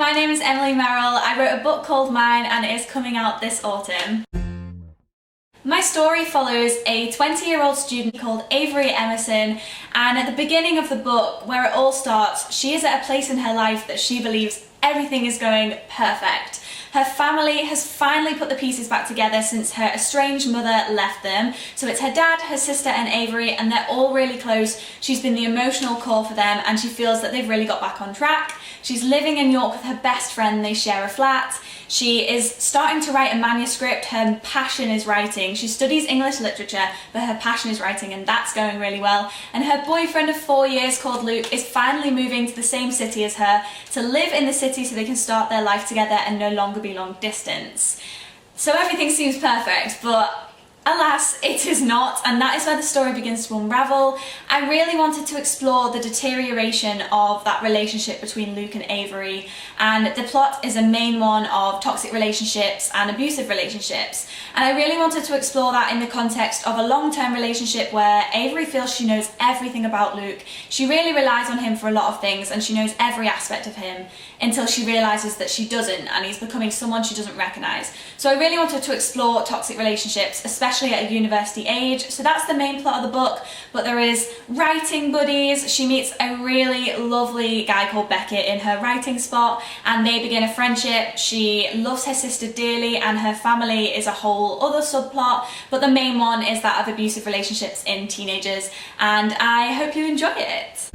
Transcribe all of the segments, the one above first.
my name is Emily Merrill. I wrote a book called Mine and it is coming out this autumn. My story follows a 20-year-old student called Avery Emerson, and at the beginning of the book, where it all starts, she is at a place in her life that she believes everything is going perfect. Her family has finally put the pieces back together since her estranged mother left them. So it's her dad, her sister and Avery, and they're all really close. She's been the emotional core for them and she feels that they've really got back on track. She's living in York with her best friend, they share a flat. She is starting to write a manuscript, her passion is writing. She studies English literature, but her passion is writing and that's going really well. And her boyfriend of 4 years called Luke is finally moving to the same city as her to live in the city so they can start their life together and no longer be long distance. So everything seems perfect, but alas, it is not, and that is where the story begins to unravel. I really wanted to explore the deterioration of that relationship between Luke and Avery, and the plot is a main one of toxic relationships and abusive relationships. And I really wanted to explore that in the context of a long-term relationship where Avery feels she knows everything about Luke. She really relies on him for a lot of things and she knows every aspect of him until she realises that she doesn't and he's becoming someone she doesn't recognise. So I really wanted to explore toxic relationships, especially at a university age. So that's the main plot of the book, but there is writing buddies. She meets a really lovely guy called Beckett in her writing spot and they begin a friendship. She loves her sister dearly and her family is a whole other subplot, but the main one is that of abusive relationships in teenagers, and I hope you enjoy it.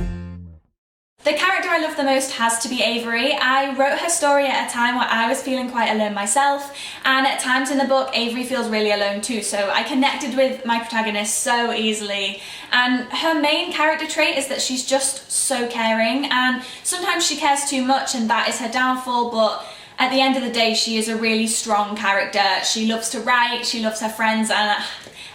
The character I love the most has to be Avery. I wrote her story at a time where I was feeling quite alone myself, and at times in the book Avery feels really alone too, so I connected with my protagonist so easily. And her main character trait is that she's just so caring, and sometimes she cares too much and that is her downfall, but at the end of the day she is a really strong character. She loves to write, she loves her friends, and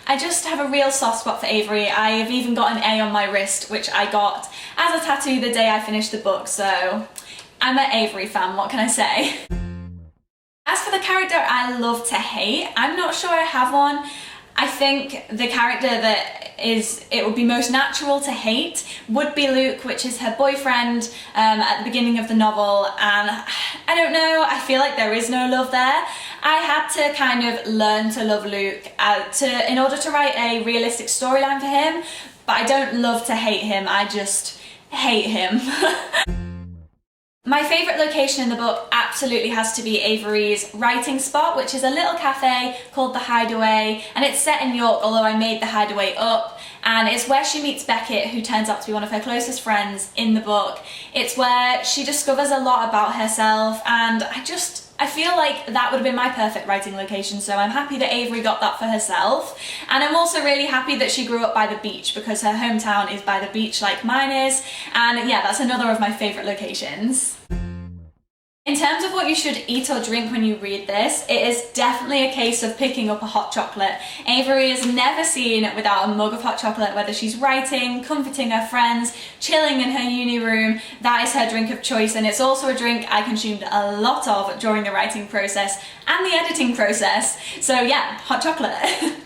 I just have a real soft spot for Avery. I have even got an A on my wrist, which I got as a tattoo the day I finished the book, so I'm an Avery fan, what can I say? As for the character I love to hate, I'm not sure I have one. I think the character that it would be most natural to hate would be Luke, which is her boyfriend at the beginning of the novel, and I don't know, I feel like there is no love there. I had to kind of learn to love Luke in order to write a realistic storyline for him, but I don't love to hate him, I just hate him. My favourite location in the book absolutely has to be Avery's writing spot, which is a little cafe called The Hideaway, and it's set in York, although I made The Hideaway up, and it's where she meets Beckett, who turns out to be one of her closest friends in the book. It's where she discovers a lot about herself, and I feel like that would have been my perfect writing location, so I'm happy that Avery got that for herself. And I'm also really happy that she grew up by the beach, because her hometown is by the beach like mine is, and yeah, that's another of my favourite locations. In terms of what you should eat or drink when you read this, it is definitely a case of picking up a hot chocolate. Avery is never seen without a mug of hot chocolate, whether she's writing, comforting her friends, chilling in her uni room. That is her drink of choice, and it's also a drink I consumed a lot of during the writing process and the editing process. So yeah, hot chocolate.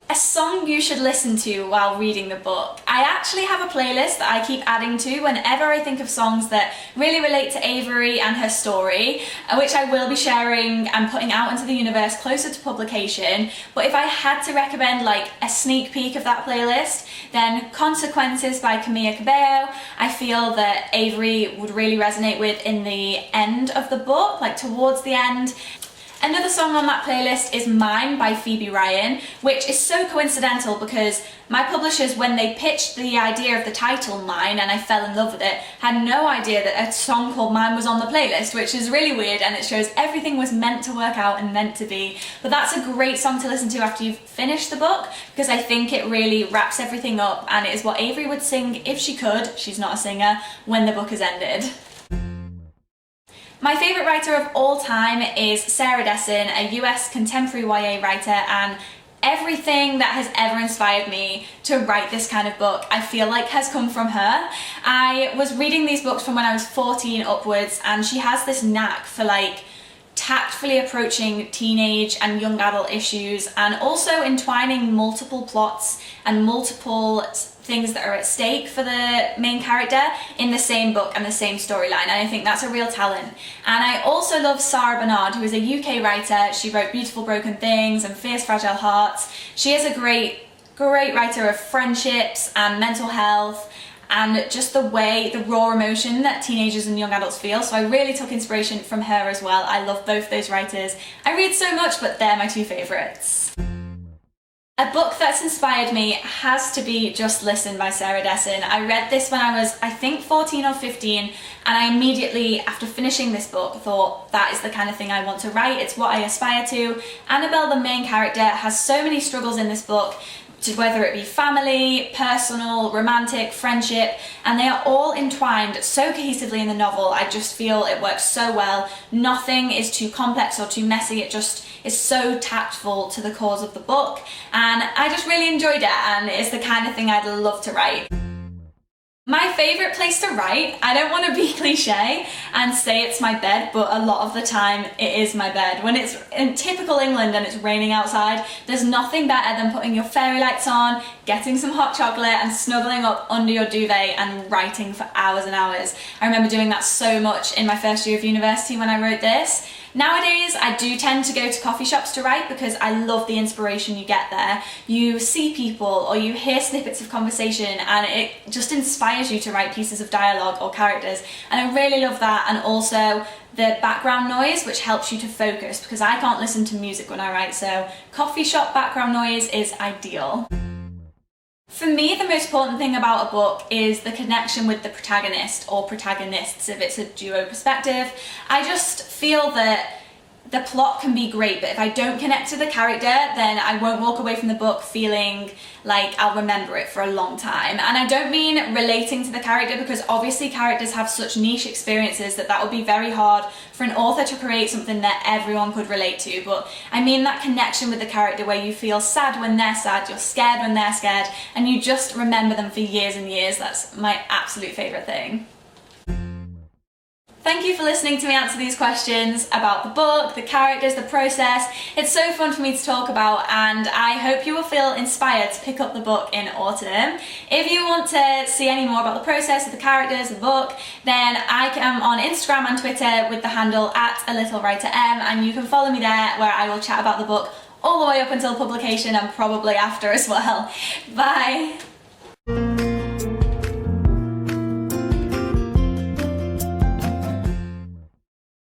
A song you should listen to while reading the book. I actually have a playlist that I keep adding to whenever I think of songs that really relate to Avery and her story, which I will be sharing and putting out into the universe closer to publication. But if I had to recommend like a sneak peek of that playlist, then Consequences by Camila Cabello, I feel that Avery would really resonate with in the end of the book, like towards the end. Another song on that playlist is Mine by Phoebe Ryan, which is so coincidental because my publishers, when they pitched the idea of the title Mine and I fell in love with it, had no idea that a song called Mine was on the playlist, which is really weird, and it shows everything was meant to work out and meant to be. But that's a great song to listen to after you've finished the book, because I think it really wraps everything up, and it is what Avery would sing if she could, she's not a singer, when the book has ended. My favourite writer of all time is Sarah Dessen, a US contemporary YA writer, and everything that has ever inspired me to write this kind of book, I feel like has come from her. I was reading these books from when I was 14 upwards, and she has this knack for like tactfully approaching teenage and young adult issues, and also entwining multiple plots and multiple things that are at stake for the main character in the same book and the same storyline, and I think that's a real talent. And I also love Sarah Bernard, who is a UK writer. She wrote Beautiful Broken Things and Fierce Fragile Hearts. She is a great writer of friendships and mental health and just the raw emotion that teenagers and young adults feel. So I really took inspiration from her as well. I love both those writers. I read so much, but they're my two favourites. A book that's inspired me has to be Just Listen by Sarah Dessen. I read this when I was, I think, 14 or 15, and I immediately, after finishing this book, thought that is the kind of thing I want to write. It's what I aspire to. Annabelle, the main character, has so many struggles in this book, whether it be family, personal, romantic, friendship, and they are all entwined so cohesively in the novel. I just feel it works so well. Nothing is too complex or too messy. It just is so tactful to the cause of the book, and I just really enjoyed it, and it's the kind of thing I'd love to write. My favourite place to write, I don't want to be cliche and say it's my bed, but a lot of the time it is my bed. When it's in typical England and it's raining outside, there's nothing better than putting your fairy lights on, getting some hot chocolate and snuggling up under your duvet and writing for hours and hours. I remember doing that so much in my first year of university when I wrote this. Nowadays, I do tend to go to coffee shops to write because I love the inspiration you get there. You see people or you hear snippets of conversation and it just inspires you to write pieces of dialogue or characters, and I really love that. And also the background noise, which helps you to focus, because I can't listen to music when I write, so coffee shop background noise is ideal. For me, the most important thing about a book is the connection with the protagonist or protagonists if it's a duo perspective. I just feel that the plot can be great, but if I don't connect to the character, then I won't walk away from the book feeling like I'll remember it for a long time. And I don't mean relating to the character, because obviously characters have such niche experiences that would be very hard for an author to create something that everyone could relate to. But I mean that connection with the character where you feel sad when they're sad, you're scared when they're scared, and you just remember them for years and years. That's my absolute favourite thing. Thank you for listening to me answer these questions about the book, the characters, the process. It's so fun for me to talk about, and I hope you will feel inspired to pick up the book in autumn. If you want to see any more about the process of the characters, the book, then I am on Instagram and Twitter with the handle @alittlewriterm, and you can follow me there where I will chat about the book all the way up until publication and probably after as well. Bye!